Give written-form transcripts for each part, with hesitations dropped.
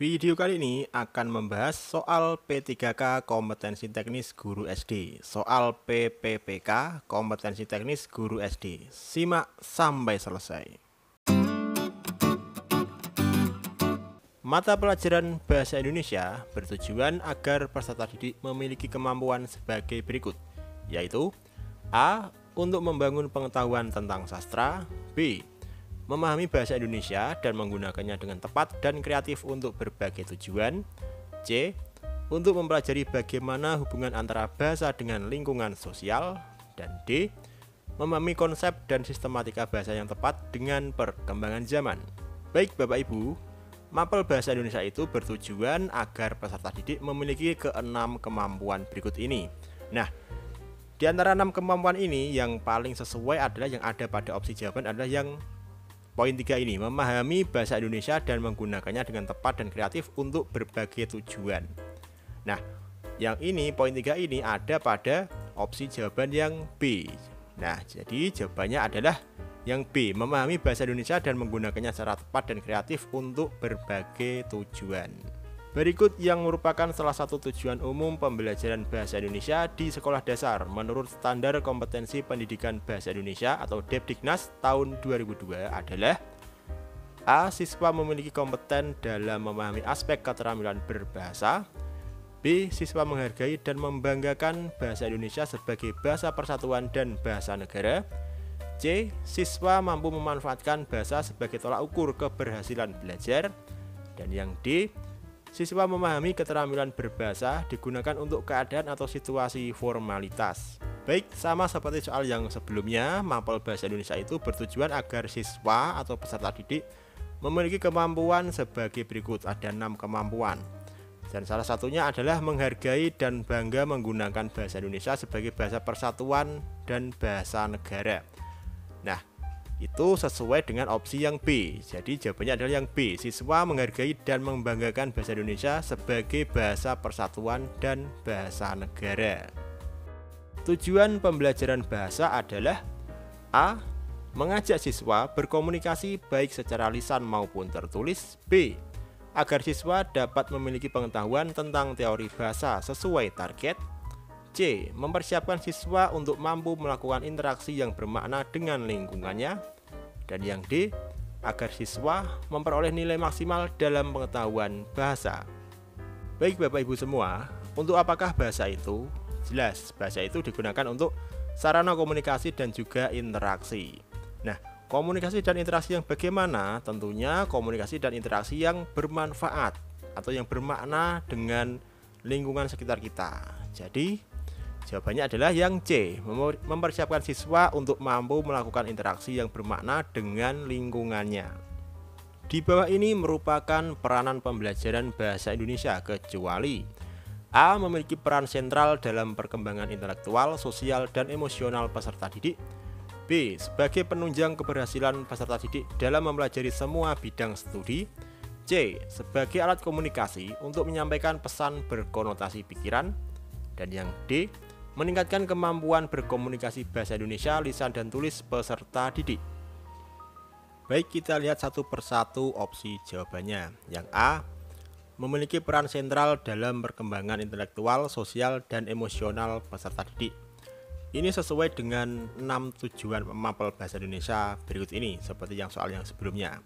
Video kali ini akan membahas soal P3K kompetensi teknis guru SD, soal PPPK kompetensi teknis guru SD. Simak sampai selesai. Mata pelajaran Bahasa Indonesia bertujuan agar peserta didik memiliki kemampuan sebagai berikut, yaitu A. Untuk membangun pengetahuan tentang sastra, B. Memahami bahasa Indonesia dan menggunakannya dengan tepat dan kreatif untuk berbagai tujuan, C. Untuk mempelajari bagaimana hubungan antara bahasa dengan lingkungan sosial, dan D. Memahami konsep dan sistematika bahasa yang tepat dengan perkembangan zaman. Baik Bapak Ibu, mapel bahasa Indonesia itu bertujuan agar peserta didik memiliki keenam kemampuan berikut ini. Nah, di antara 6 kemampuan ini yang paling sesuai adalah yang ada pada opsi jawaban adalah yang poin 3 ini, memahami bahasa Indonesia dan menggunakannya dengan tepat dan kreatif untuk berbagai tujuan. Nah, yang ini poin 3 ini ada pada opsi jawaban yang B. Nah, jadi jawabannya adalah yang B, memahami bahasa Indonesia dan menggunakannya secara tepat dan kreatif untuk berbagai tujuan. Berikut yang merupakan salah satu tujuan umum pembelajaran bahasa Indonesia di sekolah dasar menurut Standar Kompetensi Pendidikan Bahasa Indonesia atau Depdiknas tahun 2002 adalah A. Siswa memiliki kompeten dalam memahami aspek keterampilan berbahasa, B. Siswa menghargai dan membanggakan bahasa Indonesia sebagai bahasa persatuan dan bahasa negara, C. Siswa mampu memanfaatkan bahasa sebagai tolak ukur keberhasilan belajar, dan yang D. Siswa memahami keterampilan berbahasa digunakan untuk keadaan atau situasi formalitas. Baik, sama seperti soal yang sebelumnya, mapel bahasa Indonesia itu bertujuan agar siswa atau peserta didik memiliki kemampuan sebagai berikut. Ada 6 kemampuan. Dan salah satunya adalah menghargai dan bangga menggunakan bahasa Indonesia sebagai bahasa persatuan dan bahasa negara. Nah, itu sesuai dengan opsi yang B. Jadi jawabannya adalah yang B, siswa menghargai dan membanggakan bahasa Indonesia sebagai bahasa persatuan dan bahasa negara. Tujuan pembelajaran bahasa adalah A. Mengajak siswa berkomunikasi baik secara lisan maupun tertulis, B. Agar siswa dapat memiliki pengetahuan tentang teori bahasa sesuai target, C. Mempersiapkan siswa untuk mampu melakukan interaksi yang bermakna dengan lingkungannya, dan yang D. Agar siswa memperoleh nilai maksimal dalam pengetahuan bahasa. Baik Bapak Ibu semua, untuk apakah bahasa itu? Jelas, bahasa itu digunakan untuk sarana komunikasi dan juga interaksi. Nah, komunikasi dan interaksi yang bagaimana? Tentunya komunikasi dan interaksi yang bermanfaat atau yang bermakna dengan lingkungan sekitar kita. Jadi jawabannya adalah yang C, mempersiapkan siswa untuk mampu melakukan interaksi yang bermakna dengan lingkungannya. Di bawah ini merupakan peranan pembelajaran bahasa Indonesia kecuali A. Memiliki peran sentral dalam perkembangan intelektual, sosial, dan emosional peserta didik, B. Sebagai penunjang keberhasilan peserta didik dalam mempelajari semua bidang studi, C. Sebagai alat komunikasi untuk menyampaikan pesan berkonotasi pikiran, dan yang D. Meningkatkan kemampuan berkomunikasi bahasa Indonesia lisan dan tulis peserta didik. Baik, kita lihat satu persatu opsi jawabannya. Yang A. Memiliki peran sentral dalam perkembangan intelektual, sosial, dan emosional peserta didik. Ini sesuai dengan 6 tujuan mapel bahasa Indonesia berikut ini, seperti yang soal yang sebelumnya,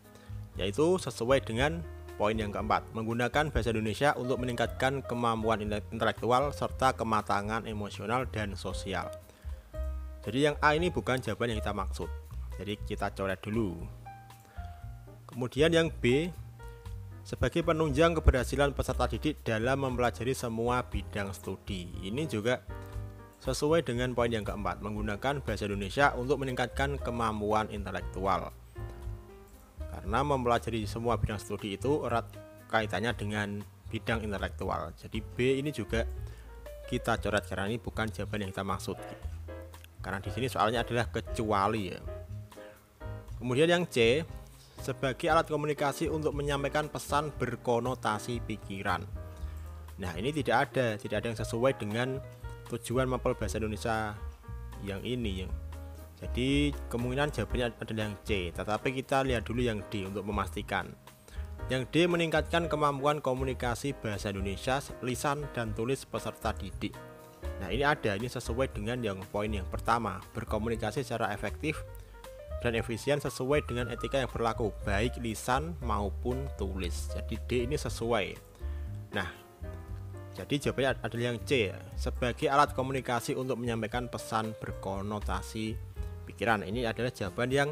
yaitu sesuai dengan poin yang keempat, menggunakan bahasa Indonesia untuk meningkatkan kemampuan intelektual serta kematangan emosional dan sosial. Jadi yang A ini bukan jawaban yang kita maksud, jadi kita coret dulu. Kemudian yang B, sebagai penunjang keberhasilan peserta didik dalam mempelajari semua bidang studi. Ini juga sesuai dengan poin yang keempat, menggunakan bahasa Indonesia untuk meningkatkan kemampuan intelektual. Karena mempelajari semua bidang studi itu erat kaitannya dengan bidang intelektual. Jadi B ini juga kita coret karena ini bukan jawaban yang kita maksud. Karena di sini soalnya adalah kecuali ya. Kemudian yang C, sebagai alat komunikasi untuk menyampaikan pesan berkonotasi pikiran. Nah, ini tidak ada yang sesuai dengan tujuan mapel bahasa Indonesia yang ini. Jadi kemungkinan jawabannya adalah yang C, tetapi kita lihat dulu yang D untuk memastikan. Yang D, meningkatkan kemampuan komunikasi bahasa Indonesia lisan dan tulis peserta didik. Nah, ini sesuai dengan yang poin yang pertama, berkomunikasi secara efektif dan efisien sesuai dengan etika yang berlaku baik lisan maupun tulis. Jadi D ini sesuai. Nah, jadi jawabannya adalah yang C ya, sebagai alat komunikasi untuk menyampaikan pesan berkonotasi pikiran. Ini adalah jawaban yang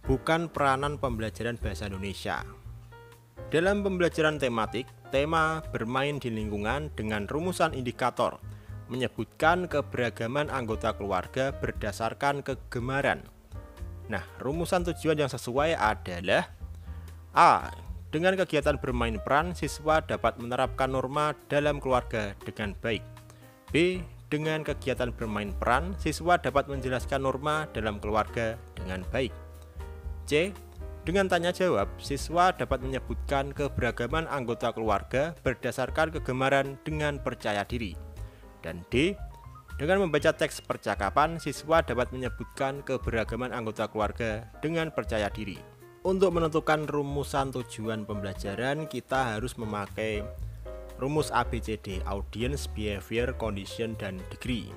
bukan peranan pembelajaran bahasa Indonesia. Dalam pembelajaran tematik, tema bermain di lingkungan dengan rumusan indikator menyebutkan keberagaman anggota keluarga berdasarkan kegemaran. Nah, rumusan tujuan yang sesuai adalah A. Dengan kegiatan bermain peran, siswa dapat menerapkan norma dalam keluarga dengan baik. B. Dengan kegiatan bermain peran, siswa dapat menjelaskan norma dalam keluarga dengan baik. C. Dengan tanya jawab, siswa dapat menyebutkan keberagaman anggota keluarga berdasarkan kegemaran dengan percaya diri. Dan D. Dengan membaca teks percakapan, siswa dapat menyebutkan keberagaman anggota keluarga dengan percaya diri. Untuk menentukan rumusan tujuan pembelajaran, kita harus memakai rumus ABCD, Audience, Behavior, Condition, dan Degree.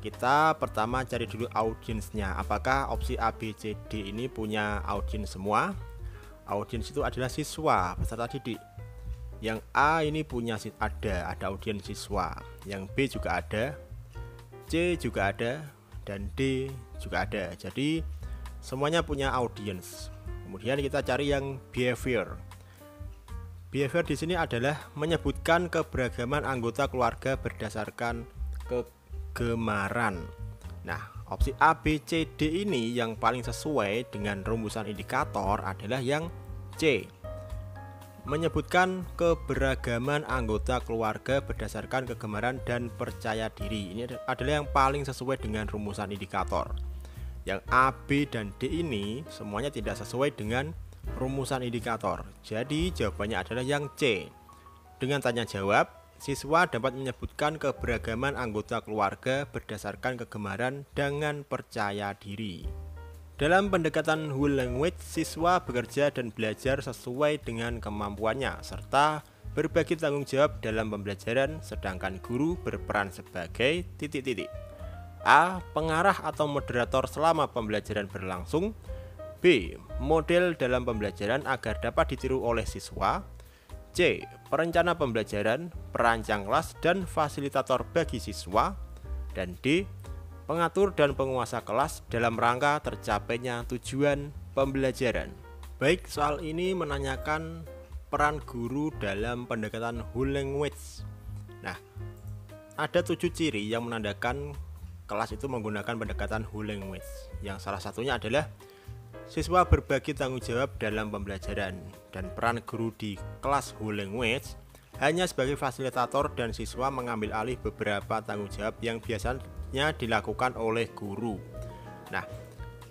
Kita pertama cari dulu audiensnya. Apakah opsi ABCD ini punya audiens semua? Audiens itu adalah siswa, peserta didik. Yang A ini punya ada audiens siswa. Yang B juga ada, C juga ada, dan D juga ada. Jadi semuanya punya audiens. Kemudian kita cari yang behavior. Behavior di sini adalah menyebutkan keberagaman anggota keluarga berdasarkan kegemaran. Nah, opsi A, B, C, D ini yang paling sesuai dengan rumusan indikator adalah yang C. Menyebutkan keberagaman anggota keluarga berdasarkan kegemaran dan percaya diri. Ini adalah yang paling sesuai dengan rumusan indikator. Yang A, B, dan D ini semuanya tidak sesuai dengan rumusan indikator. Jadi jawabannya adalah yang C. Dengan tanya jawab, siswa dapat menyebutkan keberagaman anggota keluarga berdasarkan kegemaran dengan percaya diri. Dalam pendekatan whole language, siswa bekerja dan belajar sesuai dengan kemampuannya serta berbagi tanggung jawab dalam pembelajaran, sedangkan guru berperan sebagai A. Pengarah atau moderator selama pembelajaran berlangsung. B. Model dalam pembelajaran agar dapat ditiru oleh siswa. C. Perencana pembelajaran, perancang kelas, dan fasilitator bagi siswa. Dan D. Pengatur dan penguasa kelas dalam rangka tercapainya tujuan pembelajaran. Baik, soal ini menanyakan peran guru dalam pendekatan whole language. Nah, ada 7 ciri yang menandakan kelas itu menggunakan pendekatan whole language. Yang salah satunya adalah siswa berbagi tanggung jawab dalam pembelajaran, dan peran guru di kelas whole language hanya sebagai fasilitator dan siswa mengambil alih beberapa tanggung jawab yang biasanya dilakukan oleh guru. Nah,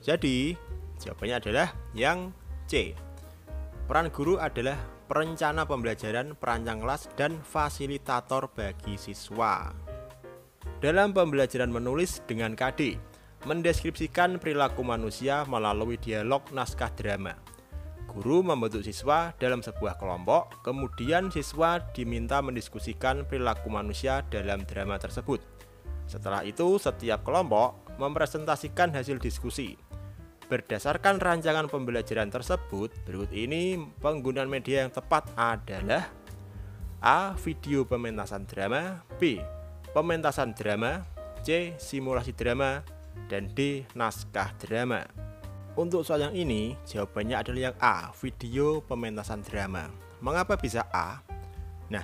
jadi jawabannya adalah yang C. Peran guru adalah perencana pembelajaran, perancang kelas, dan fasilitator bagi siswa. Dalam pembelajaran menulis dengan KD, mendeskripsikan perilaku manusia melalui dialog naskah drama. Guru membentuk siswa dalam sebuah kelompok, kemudian siswa diminta mendiskusikan perilaku manusia dalam drama tersebut. Setelah itu, setiap kelompok mempresentasikan hasil diskusi. Berdasarkan rancangan pembelajaran tersebut, berikut ini penggunaan media yang tepat adalah A. Video pementasan drama, B. Pementasan drama, C. Simulasi drama, dan D. Naskah drama. Untuk soal yang ini, jawabannya adalah yang A, video pementasan drama. Mengapa bisa A? Nah,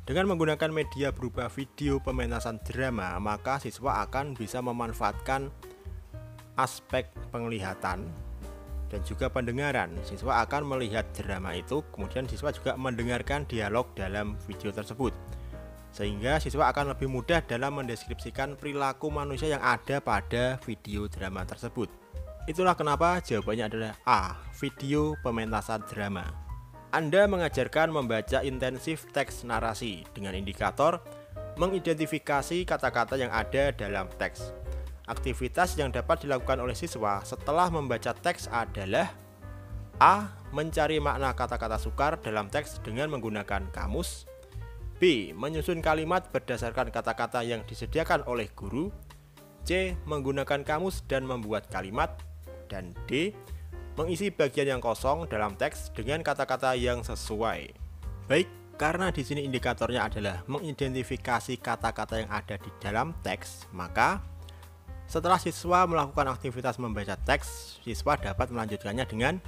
dengan menggunakan media berupa video pementasan drama, maka siswa akan bisa memanfaatkan aspek penglihatan dan juga pendengaran. Siswa akan melihat drama itu, kemudian siswa juga mendengarkan dialog dalam video tersebut. Sehingga siswa akan lebih mudah dalam mendeskripsikan perilaku manusia yang ada pada video drama tersebut. Itulah kenapa jawabannya adalah A, video pementasan drama. Anda mengajarkan membaca intensif teks narasi dengan indikator mengidentifikasi kata-kata yang ada dalam teks. Aktivitas yang dapat dilakukan oleh siswa setelah membaca teks adalah A. Mencari makna kata-kata sukar dalam teks dengan menggunakan kamus. B. Menyusun kalimat berdasarkan kata-kata yang disediakan oleh guru. C. Menggunakan kamus dan membuat kalimat. Dan D. Mengisi bagian yang kosong dalam teks dengan kata-kata yang sesuai. Baik, karena di sini indikatornya adalah mengidentifikasi kata-kata yang ada di dalam teks, maka setelah siswa melakukan aktivitas membaca teks, siswa dapat melanjutkannya dengan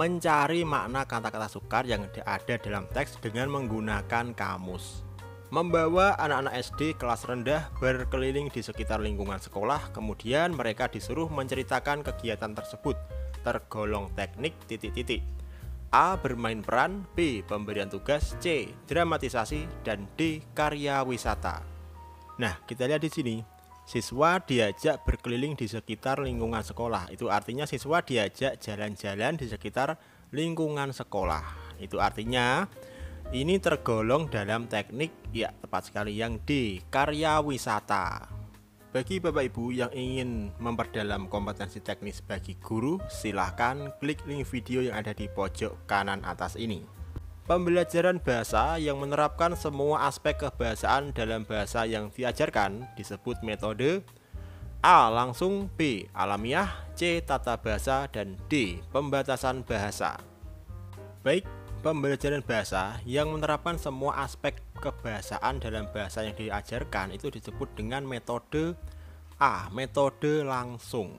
mencari makna kata-kata sukar yang ada dalam teks dengan menggunakan kamus. Membawa anak-anak SD kelas rendah berkeliling di sekitar lingkungan sekolah, kemudian mereka disuruh menceritakan kegiatan tersebut, tergolong teknik titik-titik. A. Bermain peran, B. Pemberian tugas, C. Dramatisasi, dan D. Karya wisata. Nah, kita lihat di sini. Siswa diajak berkeliling di sekitar lingkungan sekolah. Itu artinya siswa diajak jalan-jalan di sekitar lingkungan sekolah. Itu artinya ini tergolong dalam teknik, ya tepat sekali, yang D. Karya wisata. Bagi Bapak Ibu yang ingin memperdalam kompetensi teknis bagi guru, silahkan klik link video yang ada di pojok kanan atas ini. Pembelajaran bahasa yang menerapkan semua aspek kebahasaan dalam bahasa yang diajarkan disebut metode A. Langsung, B. Alamiah, C. Tata bahasa, dan D. Pembatasan bahasa. Baik, pembelajaran bahasa yang menerapkan semua aspek kebahasaan dalam bahasa yang diajarkan itu disebut dengan metode A. Metode langsung.